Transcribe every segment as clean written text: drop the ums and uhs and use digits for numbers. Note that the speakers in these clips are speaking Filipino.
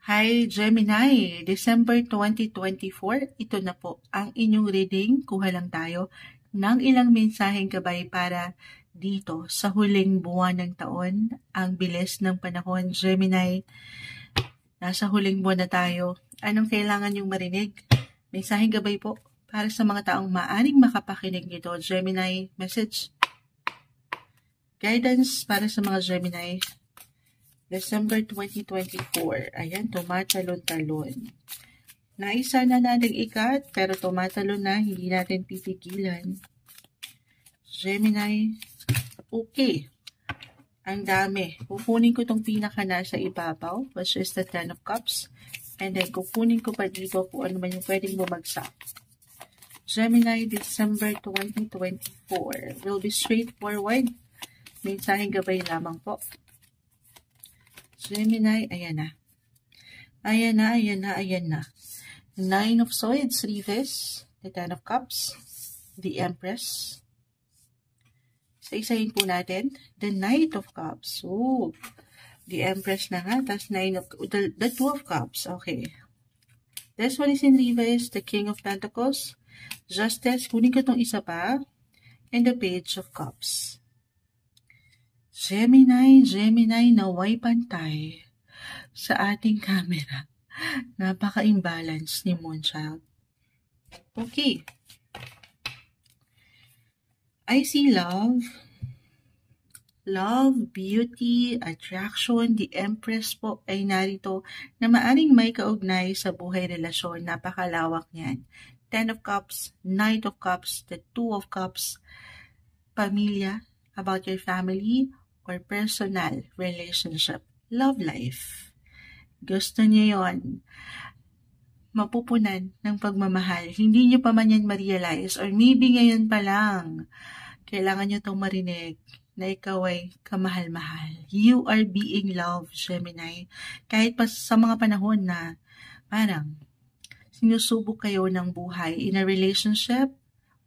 Hi Gemini, December 2024, ito na po ang inyong reading. Kuha lang tayo ng ilang mensaheng gabay para dito sa huling buwan ng taon. Ang bilis ng panahon, Gemini. Nasa huling buwan na tayo. Anong kailangan yung marinig? Mensaheng gabay po para sa mga taong maaring makapakinig nito. Gemini, message. Guidance para sa mga Gemini. December 2024. Ayan, tumatalon-talon. Naisa na nating ikat, pero tumatalon na, hindi natin pipigilan. Gemini, okay. Ang dami. Kukunin ko itong pinaka nasa ibabaw, which is the Ten of Cups. And then, kukunin ko pa dito kung ano man yung pwedeng bumagsak. Gemini, December 2024. Will be straightforward. Mensaheng gabay lamang po. Gemini, ayan na. Ayan na, ayan na, ayan na. Nine of Swords, Reverse, the Ten of Cups, the Empress. Isa-isahin po natin. The Knight of Cups. Oh, the Empress na nga. Tapos the Two of Cups. Okay. This one is in reverse. The King of Pentacles. Justice. Kunin ko itong isa pa. And the Page of Cups. Gemini, naway pantay sa ating camera. Napaka-imbalance ni Moonchild. Okay. I see love, beauty, attraction. The Empress po ay narito na maaring may kaugnay sa buhay relasyon. Napakalawak niyan. Ten of Cups, Knight of Cups, the Two of Cups, pamilya, about your family, or personal relationship, love life. Gusto niyo yon, mapupunan ng pagmamahal. Hindi niyo pa man yan ma-realize, or maybe ngayon pa lang, kailangan niyo itong marinig na ikaw ay kamahal-mahal. You are being loved, Gemini. Kahit pa sa mga panahon na parang sinusubok kayo ng buhay in a relationship,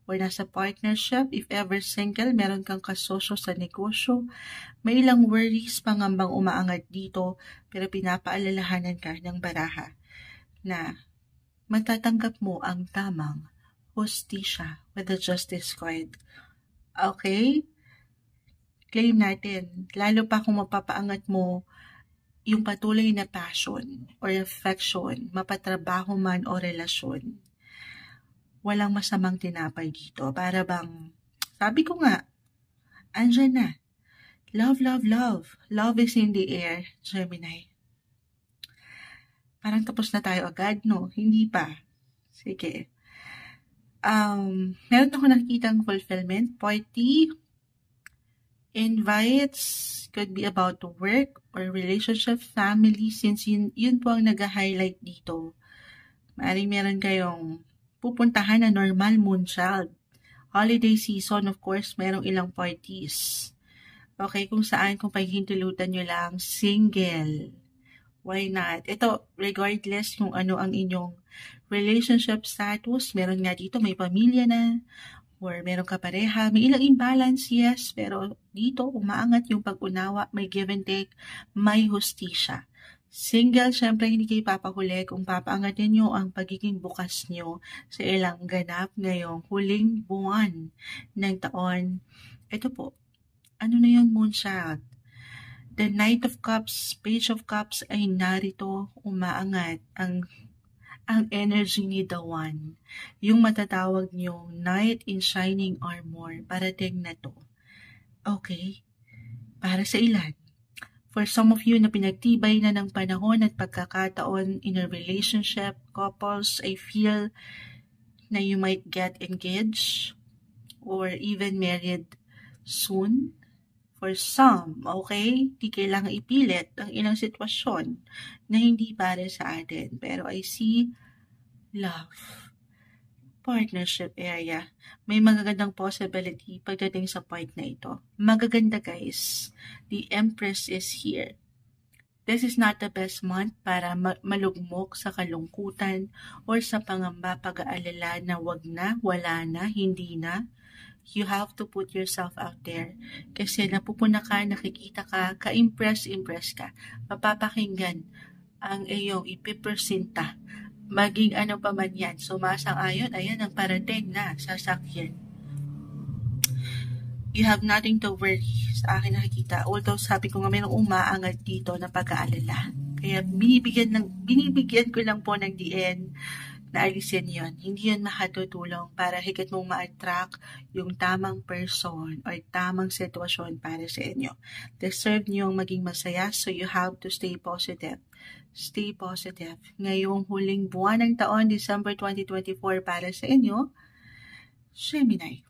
or nasa partnership, if ever single, meron kang kasosyo sa negosyo, may ilang worries, pangambang umaangat dito, pero pinapaalalahanan ka ng baraha na matatanggap mo ang tamang hustisya with the Justice card. Okay? Claim natin, lalo pa kung mapapaangat mo yung patuloy na passion or affection, mapatrabaho man o relasyon. Walang masamang tinapay dito. Para bang, sabi ko nga, andyan na. Love, love, love. Love is in the air, Gemini. Parang tapos na tayo agad, no? Hindi pa. Sige. Meron ako nakikitang fulfillment. Party, invites, could be about work or relationship, family, since yun po ang nag-highlight dito. Maring meron kayong pupuntahan na normal Moonchild. Holiday season, of course, merong ilang parties. Okay, kung pahihintulutan nyo lang, single. Why not? Ito, regardless kung ano ang inyong relationship status, meron nga dito, may pamilya na, or meron kapareha, may ilang imbalance, yes, pero dito, umaangat yung pag-unawa, may give and take, may hustisya. Single, syempre hindi kayo papahuli kung papaangatin nyo ang pagiging bukas nyo sa ilang ganap ngayong huling buwan ng taon. Ito po, ano na yung Moonchild? The Knight of Cups, Page of Cups ay narito, umaangat ang energy ni The One. Yung matatawag nyo, Knight in Shining Armor, parating na to. Okay? Para sa ilan? For some of you na pinagtibay na ng panahon at pagkakataon in a relationship, couples, I feel na you might get engaged or even married soon. For some, okay, di kailangan ipilit ang ilang sitwasyon na hindi para sa atin. Pero I see love. Partnership area. May magagandang possibility pagdating sa point na ito. Magaganda, guys. The Empress is here. This is not the best month para malugmok sa kalungkutan or sa pangamba, pag-aalala na wag na, wala na, hindi na. You have to put yourself out there. Kasi napupuna ka, nakikita ka, ka-impress ka. Mapapakinggan ang iyong ipipresenta. Maging ano pa man yan, sumasang-ayon, ayan ang parating na sasakyan. You have nothing to worry sa akin nakikita. Although sabi ko nga mayroong umaangat dito na pag-aalala. Kaya binibigyan ko lang po ng DN na alisin yon. Hindi yun makatutulong para higit mong ma-attract yung tamang person or tamang sitwasyon para sa inyo. Deserve niyong maging masaya, so you have to stay positive. Stay positive. Ngayong huling buwan ng taon, December 2024 para sa inyo, Gemini.